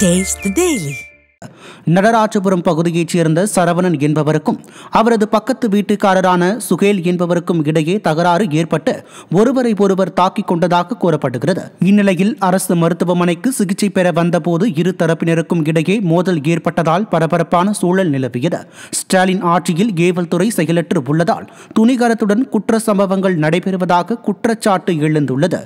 Taste the Daily. Natarajapuram பகுதியைச் சேர்ந்த சரவணன் என்பவருக்கும் அவரது பக்கத்து வீட்டுக்காரரான சுகேல் என்பவருக்கும் இடையே தகராறு ஏற்பட்டு ஒருவரை ஒருவர் தாக்கிக் கொண்டதாக கூறப்படுகிறது. இந்நிலையில் அரசு மருத்துவமனைக்கு சிகிச்சை பெற வந்தபோது இரு தரப்பினருக்கும் இடையே மோதல் ஏற்பட்டதால் பரபரப்பான சூழல் நிலவியது. ஸ்டாலின் ஆட்சியில் ஏவல் துறை செயலற்று உள்ளதால் துணிகரத்துடன் குற்ற சம்பவங்கள் நடைபெறுவதாக குற்றச்சாட்டு எழுந்துள்ளது.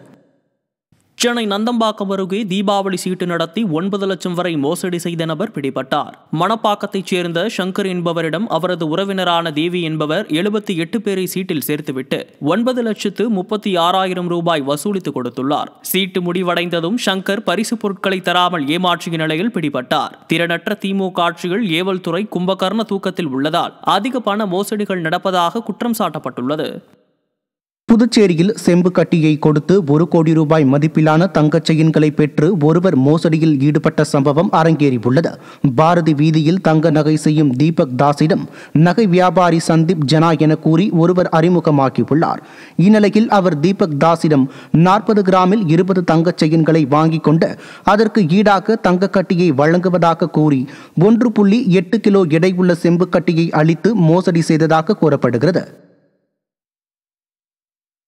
சென்னை நந்தம்பாக்கம் அருகே தீபாவளி சீட்டு நடத்தி 9 லட்சம் வரை மோசடி செய்த நபர் பிடிபட்டார். மணப்பாக்கத்தைச் சேர்ந்த சங்கர் என்பவரிடம் அவரது உறவினரான தேவி என்பவர் 78 பேரை சீட்டில் சேர்த்துவிட்டு 9,36,000 ரூபாய் வசூலித்து கொடுத்துள்ளார். சீட்டு முடிவடைந்ததும் சங்கர் பரிசு பொருட்களை தராமல் ஏமாற்றிய நிலையில் பிடிபட்டார். திறனற்ற திமுக ஆட்சியில் ஏவல் துறை கும்பகர்ண தூக்கத்தில் உள்ளதால் அதிக பண மோசடிகள் நடப்பதாக குற்றம் சாட்டப்பட்டுள்ளது. புதுச்சேரியில் செம்பு கட்டியை கொடுத்து 1 கோடி ரூபாய் மதிப்பிலான தங்கச் செயின்களை பெற்று ஒருவர் மோசடியில் ஈடுபட்ட சம்பவம் அரங்கேறியுள்ளது. பாரதி வீதியில் தங்க நகை செய்யும் தீபக் தாஸிடம் நகை வியாபாரி சந்தீப் ஜனா என கூறி ஒருவர் அறிமுகமாக்கியுள்ளார். இந்நிலையில் அவர் தீபக் தாஸிடம் 40 கிராமில் 20 தங்கச் செயின்களை வாங்கிக் கொண்டு அதற்கு ஈடாக தங்க கட்டியை வழங்குவதாக கூறி 1.8 கிலோ எடையுள்ள செம்பு கட்டியை அளித்து மோசடி செய்ததாக கூறப்படுகிறது.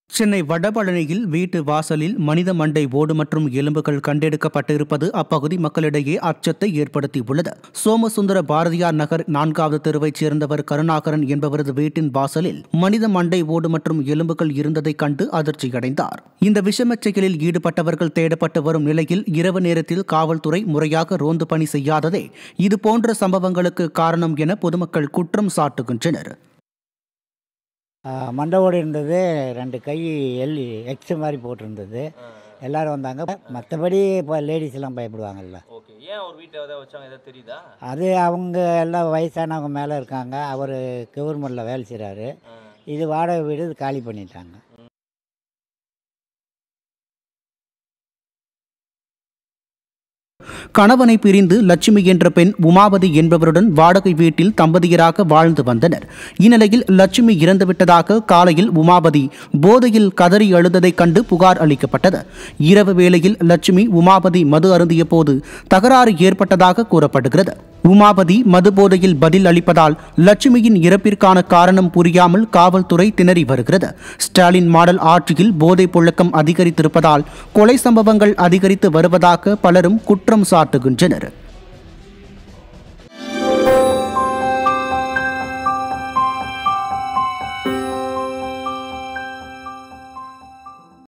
சென்னை வடபழனியில் வீட்டு வாசலில் மனித மண்டை ஓடு மற்றும் எலும்புகள் கண்டெடுக்கப்பட்டிருப்பது அப்பகுதி மக்களிடையே அச்சத்தை ஏற்படுத்தியுள்ளது. சோமசுந்தர பாரதியார் நகர் 4வது தெருவைச் சேர்ந்தவர் கருணாகரன் என்பவரது வீட்டின் வாசலில் மனித மண்டை ஓடு மற்றும் எலும்புகள் இருந்ததை கண்டு அதிர்ச்சியடைந்தார். இந்த விஷமச் செயலில் ஈடுபட்டவர்கள் தேடப்பட்டு வரும் நிலையில் இரவு நேரத்தில் காவல்துறை முறையாக ரோந்து பணி செய்யாததே இதுபோன்ற சம்பவங்களுக்கு காரணம் என பொதுமக்கள் குற்றம் சாட்டுகின்றனர். மண்டை ஓடு இருந்தது, 2 கை எக்ஸ் மாதிரி போட்டிருந்தது. எல்லாரும் வந்தாங்க. மற்றபடி இப்போ லேடிஸ் எல்லாம் பயப்படுவாங்கல்ல. அது அவங்க எல்லாம் வயசானவங்க மேலே இருக்காங்க. அவர் கவர்மெண்ட்டில் வேலை செய்கிறாரு. இது வாடகை வீடு காலி பண்ணிட்டாங்க. கணவனை பிரிந்து லட்சுமி என்ற பெண் உமாபதி என்பவருடன் வாடகை வீட்டில் தம்பதியராக வாழ்ந்து வந்தனர். இந்நிலையில் லட்சுமி இறந்துவிட்டதாக காலையில் உமாபதி போதையில் கதறி அழுததைக் கண்டு புகார் அளிக்கப்பட்டது. இரவு வேளையில் லட்சுமி உமாபதி மது அருந்திய போது தகராறு ஏற்பட்டதாக கூறப்படுகிறது. உமாபதி மது போதையில் பதில் அளிப்பதால் லட்சுமியின் இறப்பிற்கான காரணம் புரியாமல் காவல்துறை திணறி வருகிறது. ஸ்டாலின் மாடல் ஆட்சியில் போதை புழக்கம் அதிகரித்திருப்பதால் கொலை சம்பவங்கள் அதிகரித்து வருவதாக பலரும் குற்றம் சாட்டுகின்றனர்.